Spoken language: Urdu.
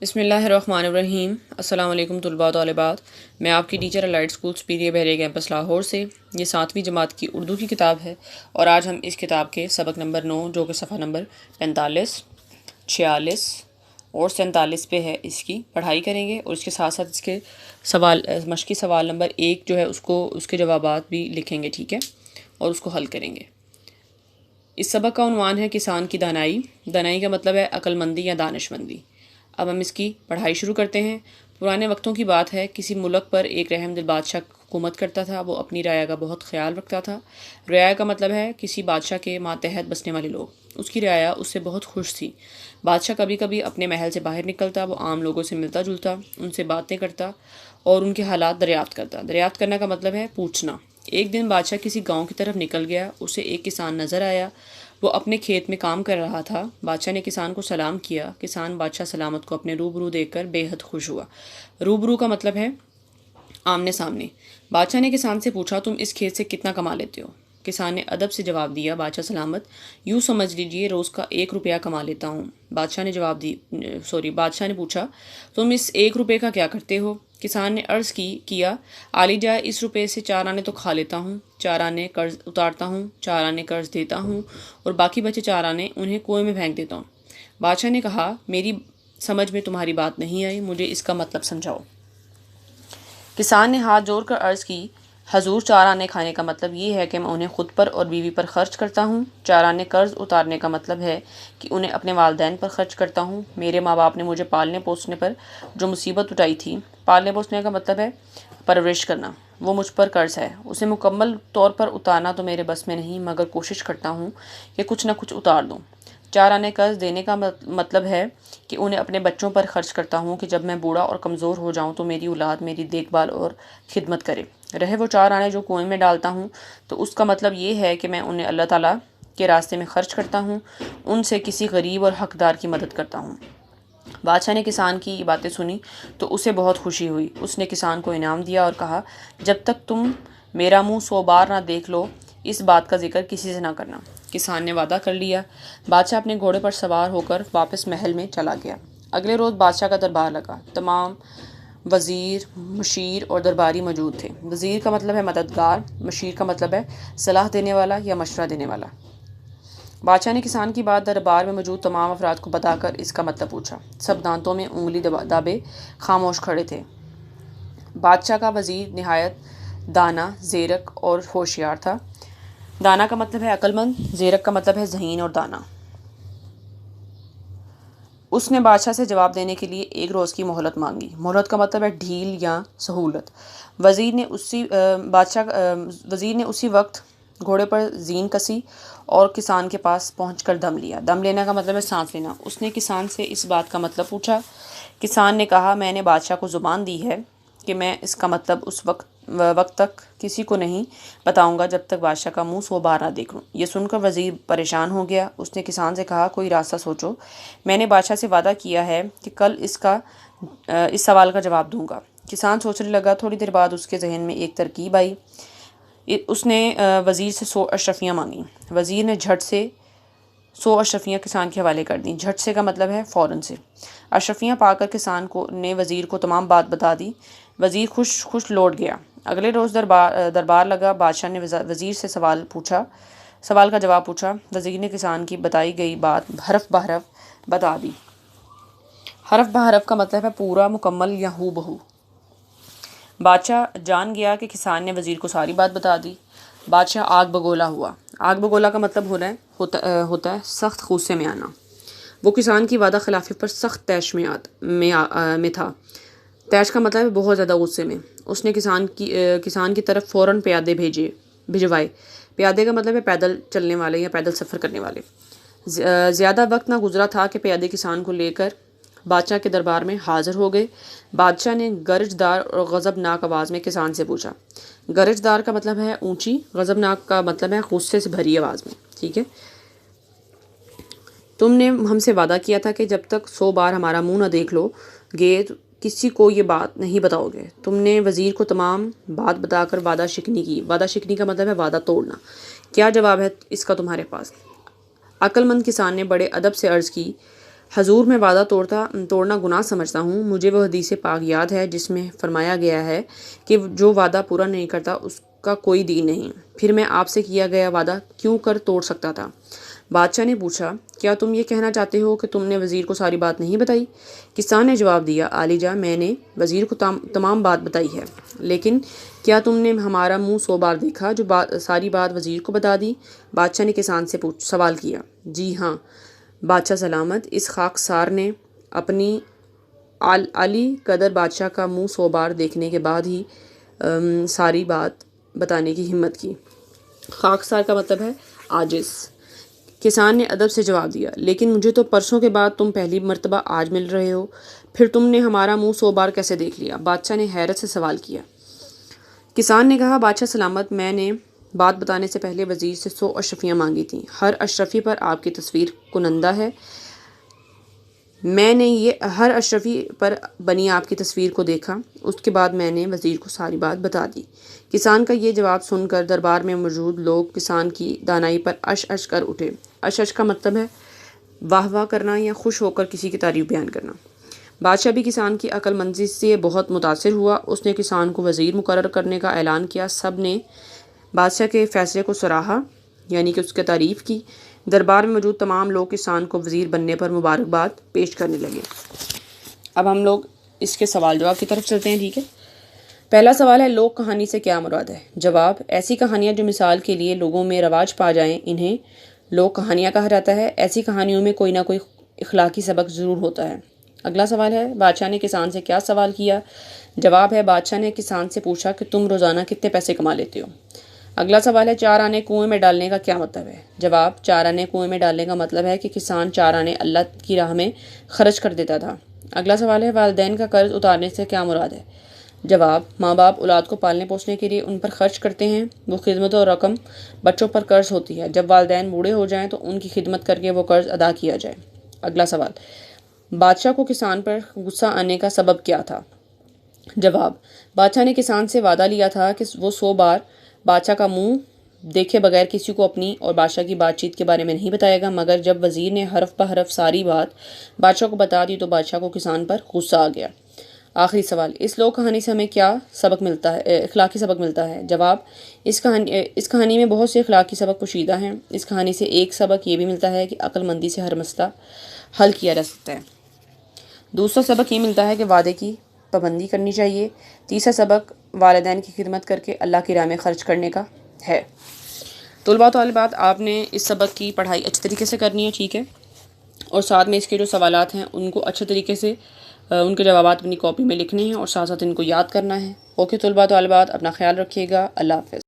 بسم اللہ الرحمن الرحیم۔ السلام علیکم طلباء و طالبات، میں آپ کی ٹیچر الائٹ اسکول سپیریئر بحریہ کیمپس لاہور سے۔ یہ 7ویں جماعت کی اردو کی کتاب ہے اور آج ہم اس کتاب کے سبق نمبر 9 جو کہ صفحہ نمبر 45، 46 اور 47 پہ ہے، اس کی پڑھائی کریں گے اور اس کے ساتھ ساتھ اس کے مشقی سوال نمبر 1 جو ہے اس کے جوابات بھی لکھیں گے، ٹھیک ہے، اور اس کو حل کریں گے۔ اس سبق کا عنوان ہے کسان کی دانائی۔ دانائی کا مطلب ہے عقل مندی یا دانش مندی۔ اب ہم اس کی پڑھائی شروع کرتے ہیں۔ پرانے وقتوں کی بات ہے، کسی ملک پر ایک رحم دل بادشاہ حکومت کرتا تھا۔ وہ اپنی رعایا کا بہت خیال رکھتا تھا۔ رعایا کا مطلب ہے کسی بادشاہ کے ماتحت بسنے والے لوگ۔ اس کی رعایا اس سے بہت خوش تھی۔ بادشاہ کبھی کبھی اپنے محل سے باہر نکلتا، وہ عام لوگوں سے ملتا جلتا، ان سے باتیں کرتا اور ان کے حالات دریافت کرتا۔ دریافت کرنا کا مطلب ہے پوچھنا۔ ایک دن بادشاہ کسی گاؤں کی طرف نکل گیا، اسے ایک کسان نظر آیا۔ وہ اپنے کھیت میں کام کر رہا تھا۔ بادشاہ نے کسان کو سلام کیا۔ کسان بادشاہ سلامت کو اپنے روبرو دیکھ کر بے حد خوش ہوا۔ روبرو کا مطلب ہے آمنے سامنے۔ بادشاہ نے کسان سے پوچھا، تم اس کھیت سے کتنا کما لیتے ہو؟ کسان نے ادب سے جواب دیا، بادشاہ سلامت، یوں سمجھ لیجئے روز کا 1 روپیہ کما لیتا ہوں۔ بادشاہ نے پوچھا، تم اس 1 روپے کا کیا کرتے ہو؟ کسان نے عرض کیا، عالی جائے اس روپے سے 4 آنے تو کھا لیتا ہوں، 4 آنے قرض اتارتا ہوں، 4 آنے قرض دیتا ہوں اور باقی بچے 4 آنے انہیں کنویں میں پھینک دیتا ہوں۔ بادشاہ نے کہا، میری سمجھ میں تمہاری بات نہیں آئی، مجھے اس کا مطلب سمجھاؤ۔ کسان نے ہاتھ جوڑ کر عرض کی، حضور 4 آنے کھانے کا مطلب یہ ہے کہ میں انہیں خود پر اور بیوی پر خرچ کرتا ہوں۔ 4 آنے قرض اتارنے کا مطلب ہے کہ انہیں اپنے والدین پر خرچ کرتا ہوں۔ میرے ماں باپ نے مجھے پالنے پوسنے پر جو مصیبت اٹھائی تھی، پالنے پوسنے کا مطلب ہے پرورش کرنا، وہ مجھ پر قرض ہے۔ اسے مکمل طور پر اتارنا تو میرے بس میں نہیں، مگر کوشش کرتا ہوں کہ کچھ نہ کچھ اتار دوں۔ 4 آنے قرض دینے کا مطلب ہے کہ انہیں اپنے بچوں پر خرچ کرتا ہوں کہ جب میں بوڑھا اور کمزور ہو جاؤں تو میری اولاد میری دیکھ بھال اور خدمت کرے۔ رہے وہ 4 آنے جو کنویں میں ڈالتا ہوں تو اس کا مطلب یہ ہے کہ میں انہیں اللہ تعالیٰ کے راستے میں خرچ کرتا ہوں، ان سے کسی غریب اور حقدار کی مدد کرتا ہوں۔ بادشاہ نے کسان کی یہ باتیں سنی تو اسے بہت خوشی ہوئی۔ اس نے کسان کو انعام دیا اور کہا، جب تک تم میرا منہ 100 بار نہ دیکھ لو، اس بات کا ذکر کسی سے نہ کرنا۔ کسان نے وعدہ کر لیا۔ بادشاہ اپنے گھوڑے پر سوار ہو کر واپس محل میں چلا گیا۔ اگلے روز بادشاہ کا دربار لگا۔ تمام وزیر، مشیر اور درباری موجود تھے۔ وزیر کا مطلب ہے مددگار، مشیر کا مطلب ہے صلاح دینے والا یا مشورہ دینے والا۔ بادشاہ نے کسان کی بات دربار میں موجود تمام افراد کو بتا کر اس کا مطلب پوچھا۔ سب دانتوں میں انگلی دبے خاموش کھڑے تھے۔ بادشاہ کا وزیر نہایت دانا، زیرک اور ہوشیار تھا۔ دانا کا مطلب ہے عقل مند، زیرک کا مطلب ہے ذہین اور دانا۔ اس نے بادشاہ سے جواب دینے کے لیے 1 روز کی مہلت مانگی۔ مہلت کا مطلب ہے ڈھیل یا سہولت۔ وزیر نے اسی وقت گھوڑے پر زین کسی اور کسان کے پاس پہنچ کر دم لیا۔ دم لینا کا مطلب ہے سانس لینا۔ اس نے کسان سے اس بات کا مطلب پوچھا۔ کسان نے کہا، میں نے بادشاہ کو زبان دی ہے کہ میں اس کا مطلب اس وقت تک کسی کو نہیں بتاؤں گا جب تک بادشاہ کا منہ 100 بار نہ دیکھ لوں۔ یہ سن کر وزیر پریشان ہو گیا۔ اس نے کسان سے کہا، کوئی راستہ سوچو، میں نے بادشاہ سے وعدہ کیا ہے کہ کل اس سوال کا جواب دوں گا۔ کسان سوچنے لگا۔ تھوڑی دیر بعد اس کے ذہن میں ایک ترکیب آئی۔ اس نے وزیر سے 100 اشرفیاں مانگی۔ وزیر نے جھٹ سے 100 اشرفیاں کسان کے حوالے کر دیں۔ جھٹ سے کا مطلب ہے فوراً سے۔ اشرفیاں پا کر کسان نے وزیر کو تمام بات بتا دی۔ وزیر خوش لوٹ گیا۔ اگلے روز دربار لگا۔ بادشاہ نے وزیر سے سوال کا جواب پوچھا۔ وزیر نے کسان کی بتائی گئی بات حرف بحرف بتا دی۔ حرف بحرف کا مطلب ہے پورا، مکمل یا ہو بہو۔ بادشاہ جان گیا کہ کسان نے وزیر کو ساری بات بتا دی۔ بادشاہ آگ بگولا ہوا۔ آگ بگولا کا مطلب ہوتا ہے سخت غصے میں آنا۔ وہ کسان کی وعدہ خلافی پر سخت طیش میں تھا۔ طیش کا مطلب ہے بہت زیادہ غصے میں۔ اس نے کسان کی طرف فوراً پیادے بھجوائے۔ پیادے کا مطلب ہے پیدل چلنے والے یا پیدل سفر کرنے والے۔ زیادہ وقت نہ گزرا تھا کہ پیادے کسان کو لے کر بادشاہ کے دربار میں حاضر ہو گئے۔ بادشاہ نے گرجدار اور غضبناک آواز میں کسان سے پوچھا۔ گرجدار کا مطلب ہے اونچی، غضبناک کا مطلب ہے غصے سے بھری آواز میں، ٹھیک ہے۔ تم نے ہم سے وعدہ کیا تھا کہ جب تک 100 بار ہمارا منہ نہ دیکھ لو گے کسی کو یہ بات نہیں بتاؤ گے۔ تم نے وزیر کو تمام بات بتا کر وعدہ شکنی کی۔ وعدہ شکنی کا مطلب ہے وعدہ توڑنا۔ کیا جواب ہے اس کا تمہارے پاس؟ عقل مند کسان نے بڑے ادب سے عرض کی، حضور میں وعدہ توڑنا گناہ سمجھتا ہوں. مجھے وہ حدیث پاک یاد ہے جس میں فرمایا گیا ہے کہ جو وعدہ پورا نہیں کرتا اس کا کوئی دین نہیں. پھر میں آپ سے کیا گیا وعدہ کیوں کر توڑ سکتا تھا؟ بادشاہ نے پوچھا کیا تم یہ کہنا چاہتے ہو کہ تم نے وزیر کو ساری بات نہیں بتائی؟ کسان نے جواب دیا عالی جاں میں نے وزیر کو تمام بات بتائی ہے، لیکن کیا تم نے ہمارا منہ 100 بار دیکھا جو ساری بات وزیر کو بتا دی؟ بادشاہ نے کسان سے سوال کیا. جی ہاں بادشاہ سلامت. اس خاکسار نے اپنی عالی قدر بادشاہ کا منہ 100 بار دیکھنے کے بعد ہی ساری بات بتانے کی ہمت کی. خاکسار کا مطلب ہے عاجز. کسان نے ادب سے جواب دیا لیکن مجھے تو پرسوں کے بعد تم پہلی مرتبہ آج مل رہے ہو، پھر تم نے ہمارا منہ 100 بار کیسے دیکھ لیا؟ بادشاہ نے حیرت سے سوال کیا. کسان نے کہا بادشاہ سلامت میں نے بات بتانے سے پہلے وزیر سے 100 اشرفیاں مانگی تھیں. ہر اشرفی پر آپ کی تصویر کنندہ ہے. میں نے یہ ہر اشرفی پر بنی آپ کی تصویر کو دیکھا. اس کے بعد میں نے وزیر کو ساری بات بتا دی. کسان کا یہ جواب سن کر دربار میں موجود لوگ کسان کی دانائی پر اش اش کر اٹھے. اش اش کا مطلب ہے واہ واہ کرنا یا خوش ہو کر کسی کی تعریف بیان کرنا. بادشاہ بھی کسان کی عقل مندی سے بہت متاثر ہوا. اس نے کسان کو وزیر مقرر کرنے کا اعلان کیا. سب نے بادشاہ کے فیصلے کو سراہا یعنی کہ اس کی تعریف کی. دربار میں موجود تمام لوگ کسان کو وزیر بننے پر مبارکباد پیش کرنے لگے. اب ہم لوگ اس کے سوال جواب کی طرف چلتے ہیں. ٹھیک ہے. پہلا سوال ہے لوک کہانی سے کیا مراد ہے؟ جواب ایسی کہانیاں جو مثال کے لیے لوگوں میں رواج پا جائیں انہیں لوک کہانیاں کہا جاتا ہے. ایسی کہانیوں میں کوئی نہ کوئی اخلاقی سبق ضرور ہوتا ہے. اگلا سوال ہے بادشاہ نے کسان سے کیا سوال کیا؟ جواب ہے بادشاہ نے کسان سے پوچھا کہ تم روزانہ کتنے پیسے کما لیتے ہو؟ اگلا سوال ہے 4 آنے کنویں میں ڈالنے کا کیا مطلب ہے؟ جواب 4 آنے کنویں میں ڈالنے کا مطلب ہے کہ کسان 4 آنے اللہ کی راہ میں خرچ کر دیتا تھا. اگلا سوال ہے والدین کا قرض اتارنے سے کیا مراد ہے؟ جواب ماں باپ اولاد کو پالنے پوسنے کے لیے ان پر خرچ کرتے ہیں. وہ خدمت اور رقم بچوں پر قرض ہوتی ہے. جب والدین بوڑھے ہو جائیں تو ان کی خدمت کر کے وہ قرض ادا کیا جائے. اگلا سوال بادشاہ کو کسان پر غصہ آنے کا سبب کیا تھا؟ جواب بادشاہ نے کسان سے وعدہ لیا تھا کہ وہ 100 بار بادشاہ کا منہ دیکھے بغیر کسی کو اپنی اور بادشاہ کی بات چیت کے بارے میں نہیں بتائے گا. مگر جب وزیر نے حرف بہ حرف ساری بات بادشاہ کو بتا دی تو بادشاہ کو کسان پر غصہ آ گیا. آخری سوال اس لوک کہانی سے ہمیں کیا سبق ملتا ہے؟ اخلاقی سبق ملتا ہے. جواب اس کہانی میں بہت سے اخلاقی سبق پوشیدہ ہیں. اس کہانی سے ایک سبق یہ بھی ملتا ہے کہ عقل مندی سے ہر مسئلہ حل کیا جا سکتا ہے. دوسرا سبق یہ ملتا ہے کہ وعدے کی پابندی کرنی چاہیے. تیسرا سبق والدین کی خدمت کر کے اللہ کی راہ میں خرچ کرنے کا ہے. طلباء طالبات آپ نے اس سبق کی پڑھائی اچھے طریقے سے کرنی ہے. ٹھیک ہے. اور ساتھ میں اس کے جو سوالات ہیں ان کو اچھے طریقے سے ان کے جوابات اپنی کاپی میں لکھنے ہیں اور ساتھ ساتھ ان کو یاد کرنا ہے. اوکے طلباء طالبات اپنا خیال رکھیے گا. اللہ حافظ.